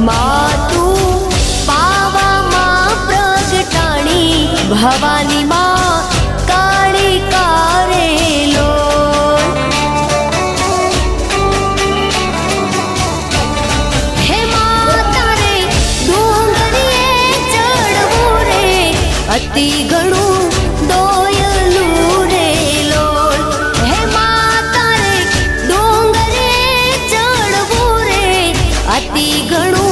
मातु पावा प्रगटाणी भवानी माँ काली कारेलो हे माता रे डोंगरिए चढ़वू रे अति घणू दोयलू रे लोल हे माता रे डोंगरे चढ़वू रे अति घणू